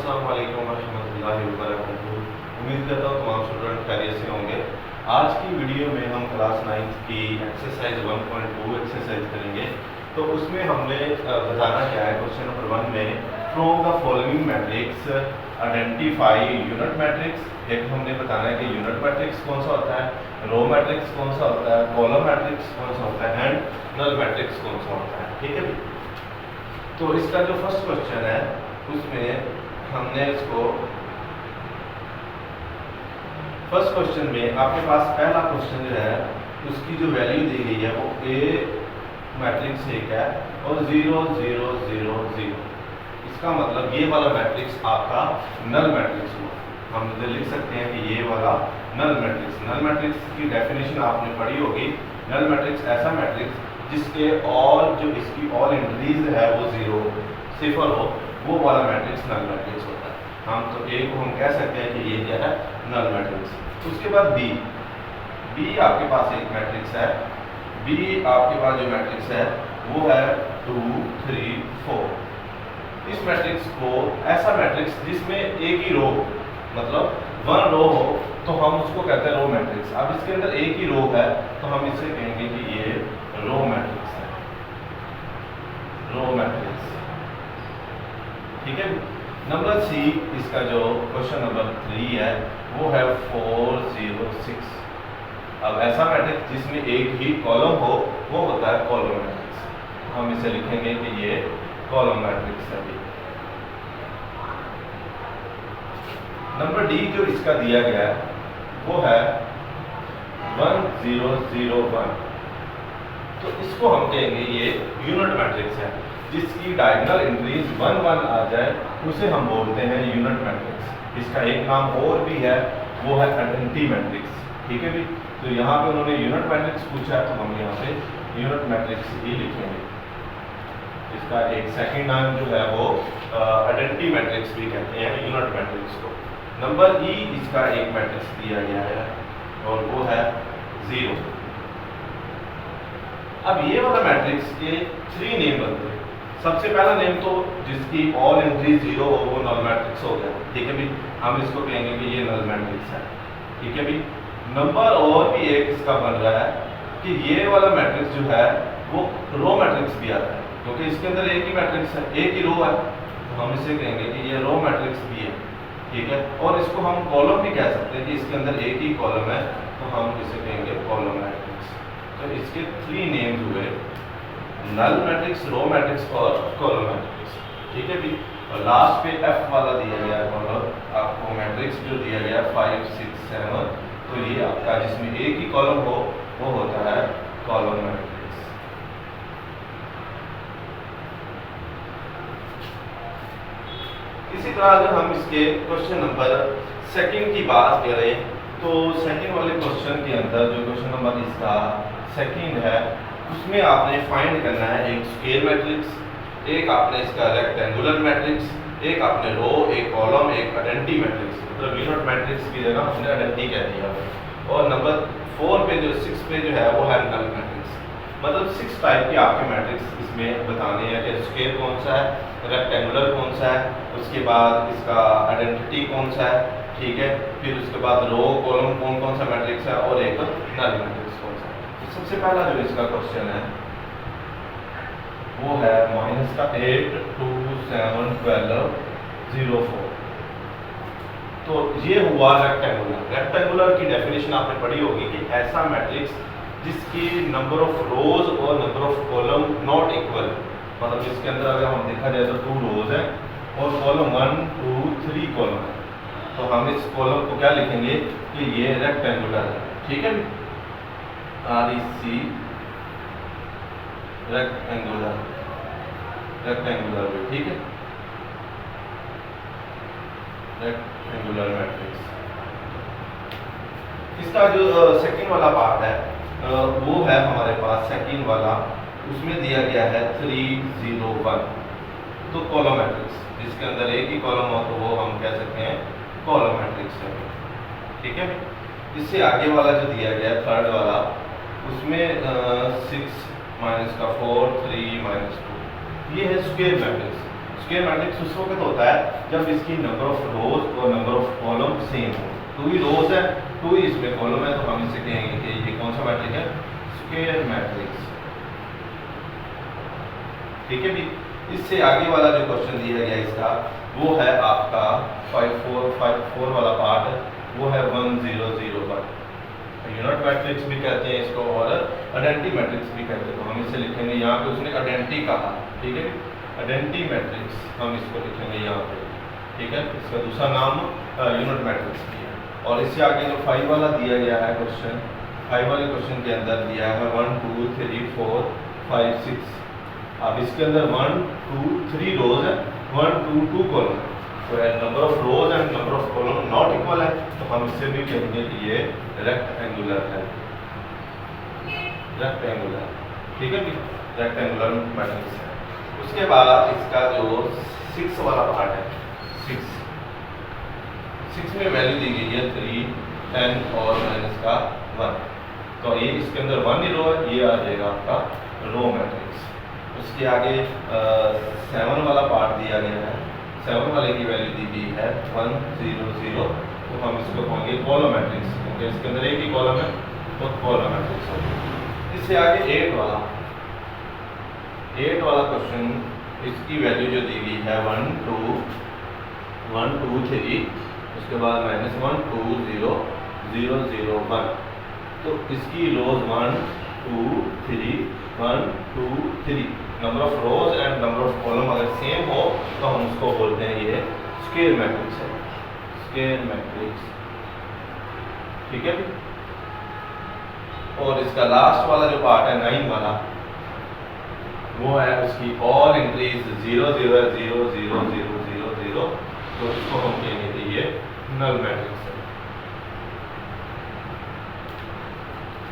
अस्सलाम वालेकुम रहमतुल्लाहि व बरकातुहू। उम्मीद करता हूँ तमाम स्टूडेंट खैरियत से होंगे। आज की वीडियो में हम क्लास 9 की एक्सरसाइज 1.2 एक्सरसाइज करेंगे। तो उसमें हमने बताना क्या है, क्वेश्चन नंबर 1 में from the following matrix identify unit matrix. एक हमने बताना है कि यूनिट मैट्रिक्स कौन सा होता है, रो मैट्रिक्स कौन सा होता है, कॉलम मैट्रिक्स कौन सा होता है एंड नल मैट्रिक्स कौन सा होता है। ठीक है, तो इसका जो फर्स्ट क्वेश्चन है उसमें हमने इसको फर्स्ट क्वेश्चन में आपके पास पहला क्वेश्चन जो है उसकी जो वैल्यू दी गई है वो ए मैट्रिक्स एक है और 0 0 0 0। इसका मतलब ये वाला मैट्रिक्स आपका नल मैट्रिक्स हुआ। हम इसे लिख सकते हैं कि ये वाला नल मैट्रिक्स। नल मैट्रिक्स की डेफिनेशन आपने पढ़ी होगी। नल मैट्रिक्स ऐसा मैट्रिक्स जिसके ऑल जो इसकी ऑल एंट्रीज है वो 0 सिफर हो, वो वाला मैट्रिक्स नल मैट्रिक्स होता है। हम तो ए को हम कह सकते हैं कि ये क्या है, नल मैट्रिक्स। उसके बाद बी, बी आपके पास एक मैट्रिक्स है। बी आपके पास जो मैट्रिक्स है वो है 2 3 4। इस मैट्रिक्स को ऐसा मैट्रिक्स जिसमें एक ही रो मतलब 1 रो हो तो हम उसको कहते हैं रो मैट्रिक्स। अब इसके अंदर एक ही रो है तो हम इसे कहेंगे कि ये रो मैट्रिक्स है, रो मैट्रिक्स। ठीक है। नंबर सी, इसका जो क्वेश्चन नंबर 3 है वो है 4 0 6। अब ऐसा मैट्रिक्स जिसमें एक ही कॉलम हो वो होता है कॉलम मैट्रिक्स। हम इसे लिखेंगे कि ये कॉलम मैट्रिक्स है। नंबर डी जो इसका दिया गया है वो है 1 0 0 1। तो इसको हम कहेंगे ये यूनिट मैट्रिक्स है। जिसकी डायगोनल एंट्रीज 1 1 आ जाए उसे हम बोलते हैं यूनिट मैट्रिक्स। इसका एक नाम और भी है, वो है आइडेंटिटी मैट्रिक्स। ठीक है भी। तो यहाँ पे उन्होंने यूनिट मैट्रिक्स पूछा है तो हम यहाँ पे यूनिट मैट्रिक्स ही लिखेंगे। इसका एक सेकंड नाम जो है वो आइडेंटिटी मैट्रिक्स भी कहते हैं यूनिट मैट्रिक्स को। नंबर ई, इसका एक मैट्रिक्स दिया गया है और वो है 0। अब ये वाला मैट्रिक्स के 3 नेम बनते हैं। सबसे पहला नेम तो जिसकी ऑल एंट्री 0 हो वो नल मैट्रिक्स हो गया। ठीक है भी, हम इसको कहेंगे कि ये नल मैट्रिक्स है। ठीक है भी। नंबर और भी एक इसका बन रहा है कि ये वाला मैट्रिक्स जो है वो रो मैट्रिक्स भी आता है क्योंकि इसके अंदर एक ही मैट्रिक्स है, एक ही रो है, तो हम इसे कहेंगे कि ये रो मैट्रिक्स भी है। ठीक है। और इसको हम कॉलम भी कह सकते हैं कि इसके अंदर एक ही कॉलम है तो हम इसे कहेंगे कॉलम मैट्रिक्स। तो इसके 3 नेम्स हुए, नल मैट्रिक्स, रो मैट्रिक्स और कॉलम मैट्रिक्स। ठीक है भी। और लास्ट पे एफ वाला दिया गया है कॉलम आपको मैट्रिक्स जो दिया गया 5 6 7। तो ये आपका जिसमें एक ही कॉलम हो वो होता है कॉलम मैट्रिक्स। इसी तरह अगर हम इसके क्वेश्चन नंबर 2 की बात करें तो सेकंड वाले क्वेश्चन के अंदर जो क्वेश्चन नंबर इसका 2 है उसमें आपने फाइंड करना है एक स्क्वायर मैट्रिक्स, एक आपने इसका रेक्टेंगुलर मैट्रिक्स, एक आपने रो, एक कॉलम, एक आइडेंटिटी मैट्रिक्स। मतलब यूनिट मैट्रिक्स की जगह हमने आइडेंटिटी कह दिया। और नंबर 4 पे जो 6 पे जो है वो है नल मैट्रिक्स। मतलब 6 टाइप के आपके मैट्रिक्स इसमें बताने हैं कि स्क्वायर कौन सा है, रेक्टेंगुलर कौन सा है, उसके बाद इसका आइडेंटिटी कौन सा है। ठीक है। फिर उसके बाद रो कॉलम कौन कौन सा मैट्रिक्स है और एक नल मैट्रिक्स कौन सा है। तो सबसे पहला जो इसका क्वेश्चन है वो है -8 2 7 12 0 4। तो ये हुआ रेक्टेंगुलर। रेक्टेंगुलर की डेफिनेशन आपने पढ़ी होगी कि ऐसा मैट्रिक्स जिसकी नंबर ऑफ रोज और number of column not equal. मतलब इसके अंदर अगर हम देखा जाए तो 2 रोज हैं और कॉलम 1 2 3 कॉलम है, तो हम इस कॉलम को क्या लिखेंगे कि ये रेक्टेंगुलर है। ठीक है। REC रेक्टेंगुलर, रेक्टेंगुलर भी। ठीक है, रेक्टेंगुलर मैट्रिक्स। इसका जो सेकंड वाला पार्ट है वो है हमारे पास सेकंड वाला, उसमें दिया गया है 3 0 1। तो कॉलम मैट्रिक्स जिसके अंदर एक ही कॉलम हो तो वो हम कह सकते हैं कॉलम मैट्रिक्स है। ठीक है। इससे आगे वाला जो दिया गया है थर्ड वाला उसमें 6 -4 3 -2 ये है स्क्वायर मैट्रिक्स। स्क्वायर मैट्रिक्स उस वक्त होता है जब इसकी नंबर ऑफ रोज और नंबर ऑफ कॉलम सेम हो। 2 ही रोज है, 2 ही इसमें कॉलम है, तो हम इसे कहेंगे कि ये कौन सा मैट्रिक्स है, स्क्वायर मैट्रिक्स। ठीक है भी। इससे आगे वाला जो क्वेश्चन दिया गया इसका वो है आपका 5454 वाला पार्ट, वो है 1001। यूनिट मैट्रिक्स भी कहते हैं इसको और आइडेंटिटी मैट्रिक्स भी कहते हैं। तो हम इसे लिखेंगे यहाँ पे, उसने आइडेंटिटी कहा, ठीक है, आइडेंटिटी मैट्रिक्स हम इसको लिखेंगे यहाँ पे, ठीक है। इसका दूसरा नाम यूनिट मैट्रिक्स भी है। और इससे आगे जो 5 वाला दिया गया है क्वेश्चन, 5 वाले क्वेश्चन के अंदर दिया है 1 2 3 4 5 6। अब इसके अंदर 1 2 3 रोज है, 1 2 2 कॉलम है, तो number of rose and number of column not equal है, तो हम इससे भी कहेंगे कि ये रेक्टेंगुलर है, रेक्टेंगुलर, ठीक है, रेक्टेंगुलर मैट्रिक्स है। उसके बाद इसका जो 6 वाला पार्ट है, 6 में वैल्यू दी गई है 3 10 और -1, तो ये इसके अंदर 1 ही रो है, ये आ जाएगा आपका रो मैट्रिक्स। उसके आगे 7 वाला पार्ट दिया गया है, 7 वाले की वैल्यू दी गई है 1 0 0, तो हम इसको कहेंगे कॉलम मैट्रिक्स, क्योंकि इसके अंदर एक ही कॉलम है, तो कॉलम मैट्रिक्स होगा। इससे आगे 8 वाला क्वेश्चन, इसकी वैल्यू जो दी गई है 1 2 3, उसके बाद -1 2 0 0 0 1, तो इसकी रोज 1 2 3 1 2 3, number of rose and number of column अगर सेम हो तो हम उसको बोलते हैं ये स्क्वायर मैट्रिक्स है, स्क्वायर मैट्रिक्स, ठीक है। और इसका लास्ट वाला जो पार्ट है 9 वाला, वो है उसकी ऑल एंट्रीज 0 0 0 0 0 0 0, तो इसको हम कहेंगे कि ये नल मैट्रिक्स है।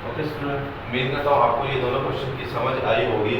ओके स्टूडेंट, उम्मीद करता हूँ आपको ये दोनों क्वेश्चन की समझ आई होगी।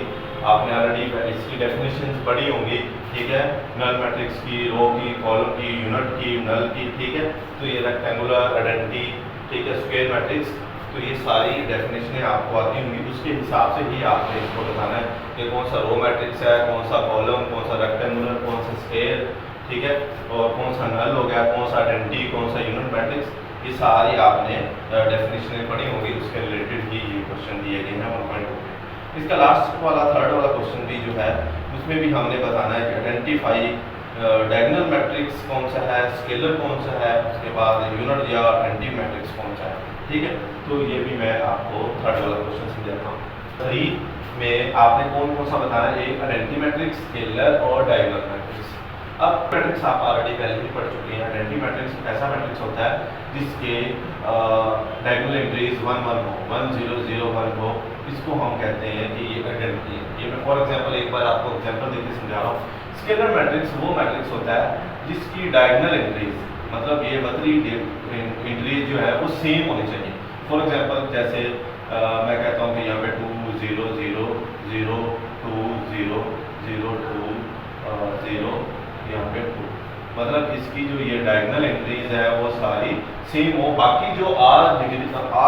आपने ऑलरेडी इसकी डेफिनेशन पढ़ी होंगी, ठीक है, नल मैट्रिक्स की, रो की, कॉलम की, यूनिट की, नल की, ठीक है। तो ये रेक्टेंगुलर, आइडेंटिटी, ठीक है, स्क्वायर मैट्रिक्स, तो ये सारी डेफिनेशनें आपको आती होंगी। उसके हिसाब से ही आपने इसको बताना है कि कौन सा रो मैट्रिक्स है, कौन सा कॉलम, कौन सा रेक्टेंगुलर, कौन सा स्क्वायर, ठीक है, और कौन सा नल हो गया, कौन सा आइडेंटिटी, कौन सा यूनिट मैट्रिक्स, ये सारी आपने डेफिनेशनें पढ़ी होंगी। उसके रिलेटेड ही ये क्वेश्चन दिए गए हैं 1.2 में। इसका लास्ट वाला 3rd वाला क्वेश्चन भी जो है उसमें भी हमने बताना है कि आइडेंटिफाई डायगोनल मैट्रिक्स कौन सा है, स्केलर कौन सा है, उसके बाद यूनिट या आइडेंटिटी मैट्रिक्स कौन सा है, ठीक है। तो ये भी मैं आपको 3rd वाला क्वेश्चन समझाता हूँ। 3 में आपने कौन कौन सा बताना है, एक आइडेंटिटी मैट्रिक्स, स्केलर और डायगोनल मैट्रिक्स। अब मैट्रिक्स आप ऑलरेडी पहले भी पढ़ चुके हैं। आइडेंटिटी मैट्रिक्स ऐसा मैट्रिक्स होता है जिसके डायगोनल एंट्रीज 1 1 हो, 1 0 0 1 हो, इसको हम कहते हैं कि ये आइडेंटिटी है। ये मैं फॉर एग्जांपल एक बार आपको एग्जांपल देके समझा रहा हूँ। स्केलर मैट्रिक्स वो मैट्रिक्स होता है जिसकी डायगोनल एंट्रीज, मतलब ये बतरी एंट्रीज जो है वो सेम होनी चाहिए। फॉर एग्जांपल जैसे मैं कहता हूँ कि यहाँ पे 2 0 0 0 2 0 0 2 0, यहाँ पे 2, मतलब इसकी जो ये डायगोनल एंट्रीज है वो सारी सेम हो, बाकी जो ऑल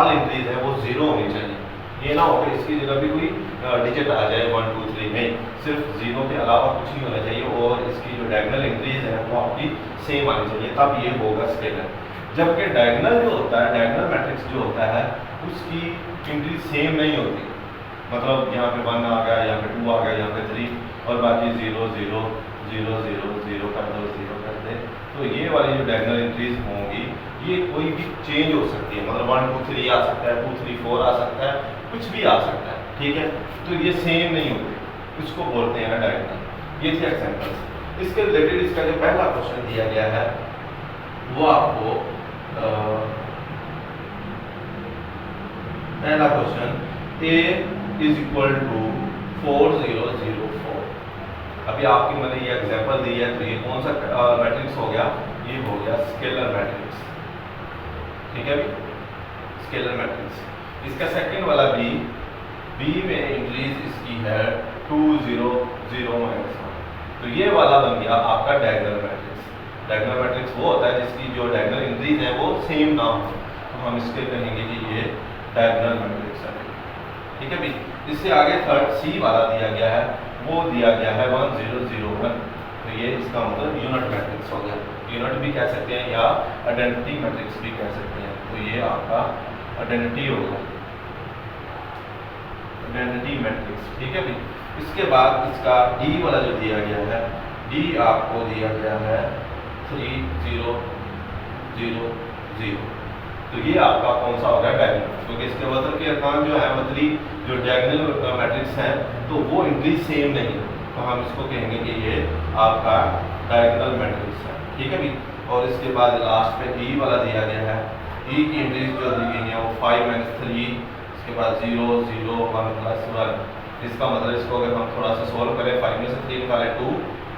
एंट्रीज है वो 0 होनी चाहिए। ये ना हो कि इसकी जगह भी कोई डिजिट आ जाए 1 2 3, नहीं, सिर्फ 0 के अलावा कुछ नहीं होना चाहिए, और इसकी जो डायगोनल एंट्रीज है वो आपकी सेम आनी चाहिए, तब ये होगा स्केलर। जबकि डायगोनल जो होता है, डायगोनल मैट्रिक्स जो होता है उसकी एंट्री सेम नहीं होती, मतलब यहाँ पे 1 आ गया, यहाँ पे 2 आ गया, यहाँ पे 3, और बाकी 0 0 0 0 0 कर दो, 0 कर दे। तो ये वाली जो डायगोनल एंट्रीज होंगी ये कोई भी चेंज हो सकती है, मतलब 1 2 3 आ सकता है, 2 3 4 आ सकता है, कुछ भी आ सकता है, ठीक है। तो ये सेम नहीं होती, इसको बोलते हैं डायगोनल। ये थे एग्जांपल्स। इसके रिलेटेड इसका जो पहला क्वेश्चन दिया गया है वो आपको पहला question A is equal to 4 0 0 4। अभी आपकी मैंने ये एग्जांपल दी है, तो ये कौन सा मैट्रिक्स हो गया, ये हो गया स्केलर मैट्रिक्स, ठीक है, स्केलर मैट्रिक्स। इसका सेकंड वाला बी में एंट्रीज इसकी है 2 0 0 -1, तो ये वाला बन गया आपका डायगोनल मैट्रिक्स। डायगोनल मैट्रिक्स वो होता है जिसकी जो डायगोनल एंट्रीज है वो सेम ना हो, तो हम इसके कहेंगे कि ये डायगोनल मैट्रिक्स है, ठीक है भी। इससे आगे 3rd C वाला दिया गया है, वो दिया गया है 1 0 0 1, तो तो ये इसका मतलब यूनिट मैट्रिक्स हो गया। यूनिट भी कह सकते हैं या आइडेंटिटी मैट्रिक्स भी कह सकते हैं। तो ये आपका आइडेंटिटी हो गया, आइडेंटिटी मैट्रिक्स, ठीक है भाई। इसके बाद इसका डी वाला जो दिया गया है, डी आपको दिया गया है 3 0 0 0। तो ये आपका कौन सा होगा, डायगोनल, क्योंकि इसके वजन के अरकान जो है मतलब जो डायगोनल मैट्रिक्स है तो वो इंक्रीज सेम नहीं है, तो हम इसको कहेंगे कि ये आपका डायगोनल मैट्रिक्स है, ठीक है भी। और इसके बाद लास्ट में ई वाला दिया गया है, ई की इंक्रीज जो दी गई है वो 5 - 3, इसके बाद 0 0 1 + 1। इसका मतलब इसको अगर हम थोड़ा सा सोल्व करें, 5 में से 3 निकाले 2,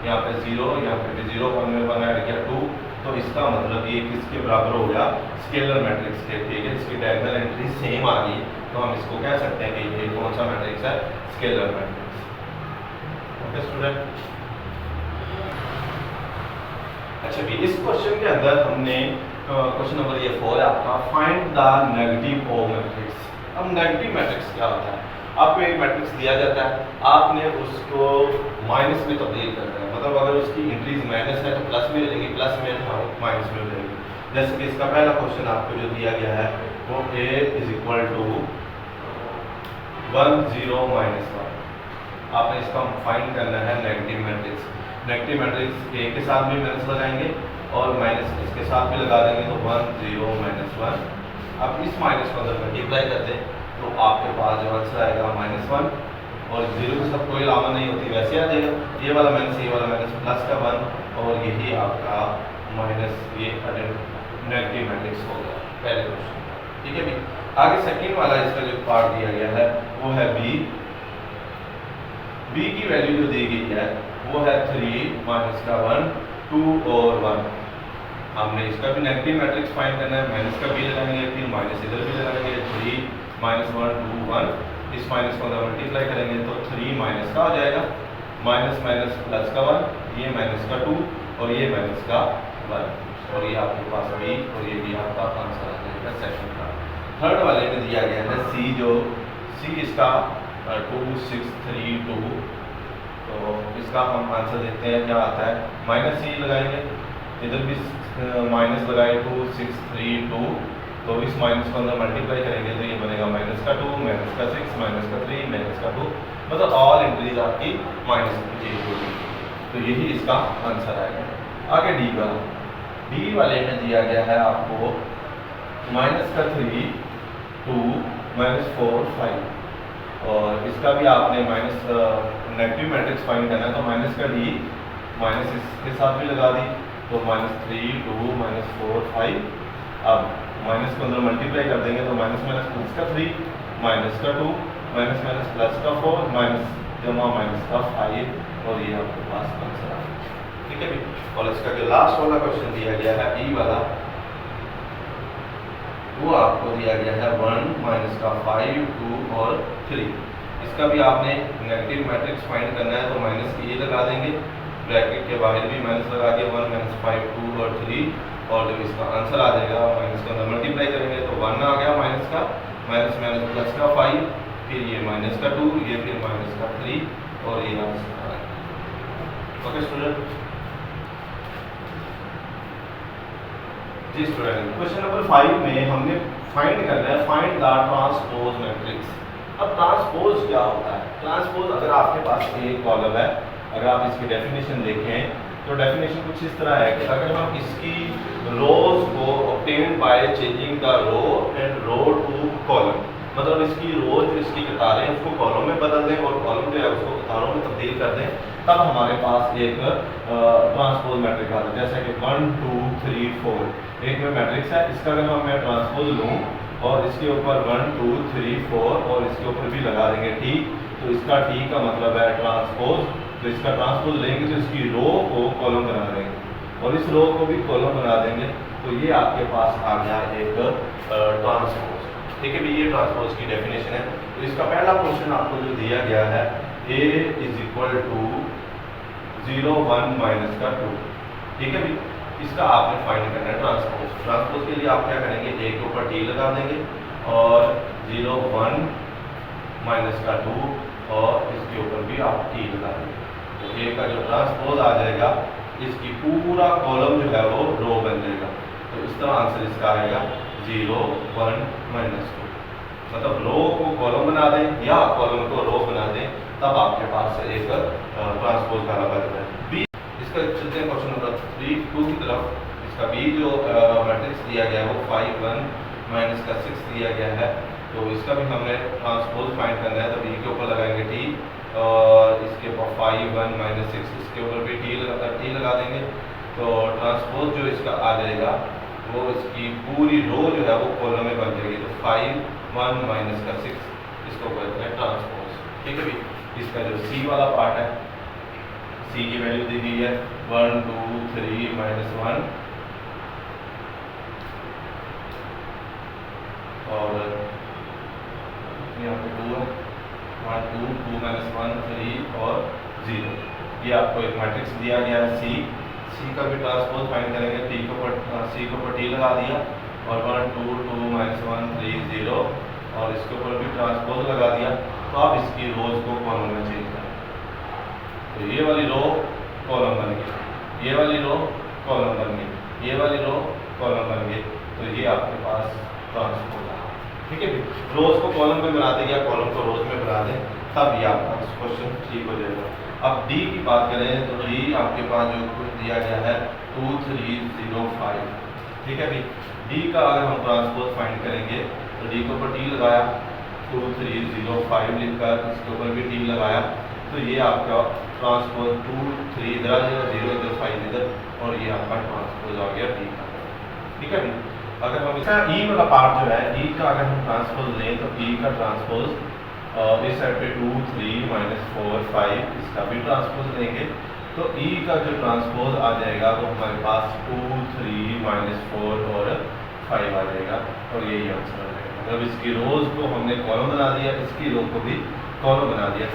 यहाँ पे 0, यहाँ पे भी 0, 1 में 1 ऐड किया 2, तो इसका मतलब ये किसके बराबर हो गया, स्केलर मैट्रिक्स के, ठीक है। इसकी डायगोनल एंट्री सेम आ गई, तो हम इसको कह सकते हैं कि ये कौन सा मैट्रिक्स है, स्केलर मैट्रिक्स। ओके स्टूडेंट, अच्छा भी इस क्वेश्चन के अंदर हमने क्वेश्चन नंबर ये 4 है आपका, find the negative of matrix. अब नेगेटिव मैट्रिक्स क्या होता है, आपको एक मैट्रिक्स दिया जाता है, आपने उसको माइनस में तब्दील करना है, मतलब अगर उसकी इंक्रीज माइनस है तो प्लस में लेंगे, प्लस में माइनस में लेंगे। जैसे कि इसका पहला क्वेश्चन आपको जो दिया गया है वो a = 1 0 - 1। आपने इसका फाइंड करना है negative matrix. Negative matrix a के साथ भी माइनस लगाएंगे और माइनस इसके साथ भी लगा देंगे, तो 1 0 - 1। अब इस माइनस को अगर मल्टीप्लाई कर दें तो आपके पास जो आंसर आएगा -1, और 0 के साथ कोई अलावा नहीं होती, वैसे आ जाएगा, ये वाला माइनस ये वाला माइनस प्लस का 1, और यही आपका माइनस ये नेगेटिव मैट्रिक्स हो गया पहले क्वेश्चन, ठीक है भी। आगे सेकंड वाला इसका जो पार्ट दिया गया है वो है b। b की वैल्यू जो दी गई है वो है 3 - 1 2 और 1। हमने इसका भी नेगेटिव मैट्रिक्स फाइंड करना है, माइनस का भी लगाएंगे, फिर माइनस इधर भी लगाएंगे, 3 - 1 2 1। इस माइनस को अगर मल्टीप्लाई करेंगे तो 3 माइनस का हो जाएगा, माइनस माइनस प्लस का 1, ये माइनस का 2 और ये माइनस का 1, और ये आपके पास भी, और ये भी आपका आंसर आ जाएगा सेकंड का। थर्ड वाले में दिया गया है सी, जो सी इसका 2 6 3 2, तो इसका हम आंसर देखते हैं क्या आता है, माइनस सी लगाएंगे, इधर भी माइनस लगाए 2 6 3 2, तो इस माइनस को अंदर मल्टीप्लाई करेंगे तो ये बनेगा माइनस का 2 माइनस का 6 माइनस का 3 माइनस का 2, मतलब ऑल एंट्रीज आपकी माइनस की होगी, तो यही इसका आंसर आएगा। आगे डी वाला, डी वाले में दिया गया है आपको माइनस का 3 2 -4 5, और इसका भी आपने माइनस नेगेटिव मैट्रिक्स फाइंड करना है, तो माइनस का डी माइनस इसके साथ भी लगा दी, तो -3 2 -4 5। अब माइनस को अंदर मल्टीप्लाई कर देंगे तो माइनस माइनस प्लस का 3 माइनस का 2 माइनस माइनस प्लस का 4 माइनस जमा माइनस का 5, और ये आपके पास आंसर आ गया, ठीक है भी। और इसका जो लास्ट वाला क्वेश्चन दिया गया है ई वाला, वो आपको दिया गया है 1 माइनस का 5 2 और 3। इसका भी आपने नेगेटिव मैट्रिक्स फाइंड करना है, तो माइनस की ये लगा देंगे, ब्रैकेट के बाहर भी माइनस लगा दिया, 1 - 5 2 और 3, और जब इसका आंसर आ जाएगा माइनस को अंदर मल्टीप्लाई करेंगे तो 1 आ गया माइनस का, माइनस माइनस प्लस का 5, फिर ये माइनस का 2, ये फिर माइनस का 3, और ये आंसर आ गया। ओके स्टूडेंट, जी स्टूडेंट, क्वेश्चन नंबर 5 में हमने फाइंड करना है फाइंड द ट्रांसपोज मैट्रिक्स। अब ट्रांसपोज क्या होता है, ट्रांसपोज अगर आपके पास एक कॉलम है, अगर आप इसकी डेफिनेशन देखें तो डेफिनेशन कुछ इस तरह है कि अगर हम इसकी रोज को obtain by changing the row and row to column, मतलब इसकी रोज जो इसकी कतारें उसको कॉलम में बदल दें और कॉलम जो है उसको कतारों में तब्दील कर दें, तब हमारे पास एक ट्रांसपोज मैट्रिक्स आता है। जैसे कि 1 2 3 4 एक में मैट्रिक्स है, इसका अगर मैं ट्रांसपोज लूँ और इसके ऊपर 1 2 3 4 और इसके ऊपर भी लगा देंगे टी, तो इसका टी का मतलब है ट्रांसपोज। तो इसका ट्रांसपोज लेंगे तो इसकी रो को कॉलम बना देंगे और इस रो को भी कॉलम बना देंगे, तो ये आपके पास आ गया एक ट्रांसपोज, ठीक है भी। ये ट्रांसपोज की डेफिनेशन है। तो इसका पहला क्वेश्चन आपको जो दिया गया है a = 0 1 माइनस का 2, ठीक है भी। इसका आपने फाइंड करना है ट्रांसपोज। ट्रांसपोज के लिए आप क्या करेंगे, a के ऊपर t लगा देंगे और 0 1 माइनस का 2 और इसके ऊपर भी आप t लगा देंगे, तो तो ए का जो ट्रांसपोज आ जाएगा, इसकी पूरा कॉलम जो है वो रो बन जाएगा। तो इस तरह आंसर इसका आएगा 0 1 -2। मतलब रो को कॉलम बना दें या कॉलम को रो बना दें, तब आपके पास एक ट्रांसपोज वाला बन जाए। बी इसका चलते हैं क्वेश्चन नंबर 2 की तरफ। इसका बी जो मैट्रिक्स दिया गया है वो 5 1 - 6 दिया गया है। तो इसका भी हमने ट्रांसपोज फाइंड करना है। तो बी के ऊपर लगाएंगे टी, और इसके ऊपर 5 1 - 6 इसके ऊपर भी टी लगा देंगे। तो ट्रांसपोज जो इसका आ जाएगा वो इसकी पूरी रो जो है वो कॉलम में बन जाएगी। तो 5 1 - 6 इसको कहते हैं ट्रांसपोज। ठीक है भाई। इसका जो सी वाला पार्ट है, सी की वैल्यू दी गई है 1 2 3 -1, और यहाँ पे 2 है, 1 2 2 -1 3 और 0। ये आपको एक मैट्रिक्स दिया गया है सी का भी ट्रांसपोज फाइंड करेंगे। टी के ऊपर सी के ऊपर टी लगा दिया, और 1 2 2 -1 3 0, और इसके ऊपर भी ट्रांसपोज लगा दिया। तो आप इसकी रोज को कॉलम में चेंज करें। तो ये वाली रो कॉलम बन गई, ये वाली रो कॉलम बन गई, ये वाली रो कॉलम बन गई। तो ये आपके पास ट्रांसपोज आ। ठीक है, रोज को कॉलम में बना दें या कॉलम को रोज में बना दें, तब ये आपका क्वेश्चन ठीक हो जाएगा। अब डी की बात करें तो डी आपके पास जो कुछ दिया गया है 2 3 0 5। ठीक है भाई। डी का अगर हम ट्रांसपोज फाइंड करेंगे तो डी के ऊपर टी लगाया, 2 3 0 5 लिखकर इसके ऊपर भी टी लगाया। तो ये आपका ट्रांसपोज 2 3 इधर आ जाएगा, 0 इधर 5 इधर, और ये आपका ट्रांसपोज आ गया डी का। ठीक है भाई। अगर हम इसका ई वाला पार्ट जो है, ई का अगर हम ट्रांसपोज लें तो ई का ट्रांसपोज इस साइड पे 2 3 -4 5 इसका भी ट्रांसपोज लेंगे। तो ई का जो ट्रांसपोज आ जाएगा वो हमारे पास 2 3 -4 और 5 आ जाएगा, और यही आंसर आ जाएगा। मतलब इसकी रोज को हमने कॉलम बना दिया, इसकी रो को भी कॉलम बना दिया।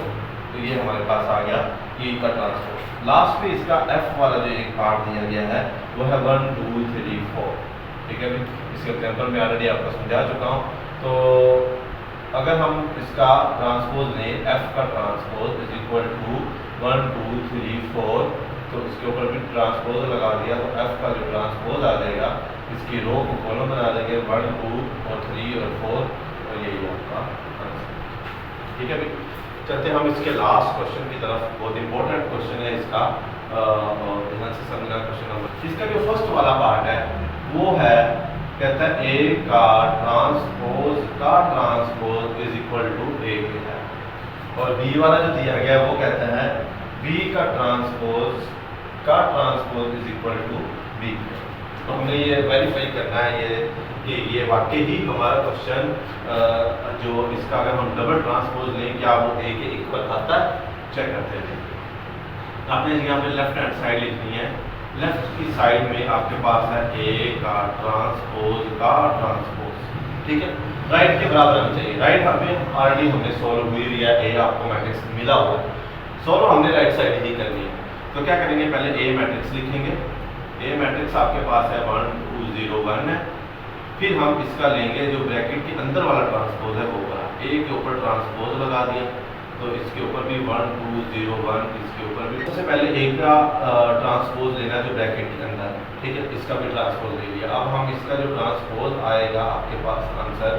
तो ये हमारे पास आ गया ई का ट्रांसपोज। लास्ट पे इसका एफ वाला जो एक पार्ट दिया गया है वो है 1 2 3 4। ठीक है भाई। इसके एग्जाम्पल में ऑलरेडी आपको समझा चुका हूँ। तो अगर हम इसका ट्रांसपोज लें, एफ का ट्रांसपोज इज इक्वल टू 1 2 3 4, तो इसके ऊपर भी ट्रांसपोज लगा दिया। तो एफ का जो ट्रांसपोज आ जाएगा, इसकी रो को कॉलम बना देंगे 1 2 और 3 और 4, और यही आपका आंसर। ठीक है भाई। चलते हम इसके लास्ट क्वेश्चन की तरफ। बहुत इंपॉर्टेंट क्वेश्चन है इसका, और ध्यान से समझना क्वेश्चन नंबर। इसका जो फर्स्ट वाला पार्ट है वो है, कहता है ए का ट्रांसपोज इज इक्वल टू ए के है, और बी वाला जो दिया गया है वो कहता है बी का transpose is equal to B. तो हमने ये वेरीफाई करना है ये ये वाकई ही हमारा क्वेश्चन जो इसका अगर हम डबल ट्रांसपोज लें क्या वो ए के इक्वल आता है, चेक करते हैं। आपने यहाँ पे लेफ्ट हैंड साइड लिखनी है। लेफ्ट की साइड में आपके पास है ए का ट्रांसपोज। ठीक है, राइट के बराबर होना चाहिए। राइट हमें ऑलरेडी हमने सॉल्व हुई है, ए आपको मैट्रिक्स मिला हुआ है, सॉल्व हमने राइट साइड ही करनी है। तो क्या करेंगे, पहले ए मैट्रिक्स लिखेंगे। ए मैट्रिक्स आपके पास है 1 2 0 1 है। फिर हम इसका लेंगे जो ब्रैकेट के अंदर वाला ट्रांसपोज है वो करा, ए के ऊपर ट्रांसपोज लगा दिया, तो इसके ऊपर भी 1 2 0 1, इसके ऊपर भी। सबसे पहले ए का ट्रांसपोज लेना जो ब्रैकेट के अंदर, ठीक है, इसका भी ट्रांसपोज ले लिया। अब हम इसका जो ट्रांसपोज आएगा आपके पास आंसर,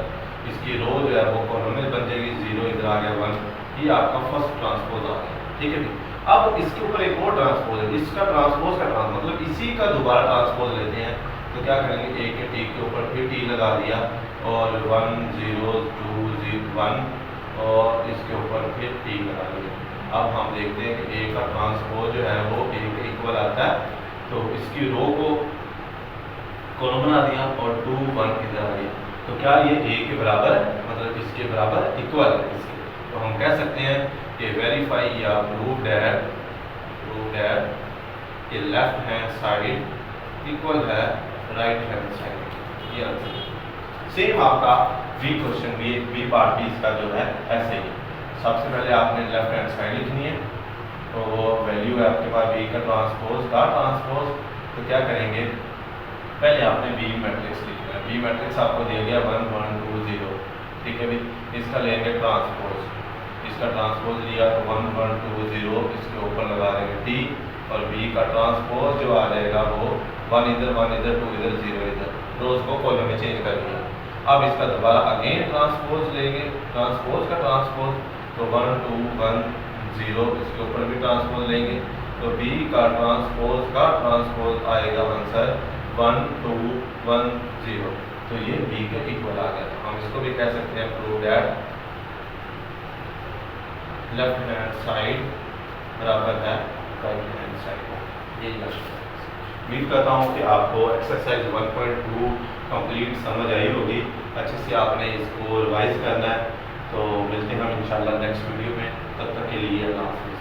इसकी रो जो है वो कॉलम में बन जाएगी, 0 इधर आ गया 1, ये आपका फर्स्ट ट्रांसपोज आ गया। ठीक है जी। अब इसके ऊपर एक और ट्रांसपोज है, इसका ट्रांसपोज का मतलब इसी का दोबारा ट्रांसपोज लेते हैं। तो क्या करेंगे, ए के टी के ऊपर फिर टी लगा दिया, और 1 0 2 0 1, और इसके ऊपर फिर टी लगा दिया। अब हम देखते हैं कि ए का ट्रांसपोज जो है वो ए के इक्वल आता है, तो इसकी रो को कॉलम बना दिया और 2 1 इधर आ गया। तो क्या ये ए के बराबर है, मतलब इसके बराबर इक्वल है इसके। तो हम कह सकते हैं कि वेरीफाई या प्रूव दैट कि लेफ्ट हैंड साइड इक्वल है राइट हैंड साइड। ये आंसर सेम आपका B question B part B इसका जो है ऐसे ही। सबसे पहले आपने लेफ्ट हैंड साइड लिखनी है, तो वो वैल्यू है आपके पास बी का ट्रांसपोज। तो क्या करेंगे, पहले आपने बी मैट्रिक्स लिखना है। बी मैट्रिक्स आपको दिया गया 1 1 2 0, ठीक है भाई। इसका लेंगे ट्रांसपोज, इसका ट्रांसपोज लिया तो 1 1 2 0 इसके ऊपर लगा देंगे टी, और बी का ट्रांसपोज जो आ जाएगा वो 1 इधर 2 इधर 0 इधर, रोज को कॉलम में चेंज कर दिया। अब इसका दोबारा अगेन ट्रांसपोज लेंगे, ट्रांसपोज का ट्रांसपोज तो 1 2 1 0 इसके ऊपर भी ट्रांसपोज लेंगे, तो बी का ट्रांसपोज आएगा आंसर 1 2 1 0। तो ये बी के इक्वल आ गया। हम इसको भी कह सकते हैं prove that left hand side बराबर है राइट हैंड साइड। ये उम्मीद करता हूँ कि आपको एक्सरसाइज 1.2 कंप्लीट समझ आई होगी, अच्छे से आपने इसको रिवाइज करना है। तो मिलते हैं हम इंशाल्लाह नेक्स्ट वीडियो में, तब तक के लिए अल्लाह हाफ़िज़।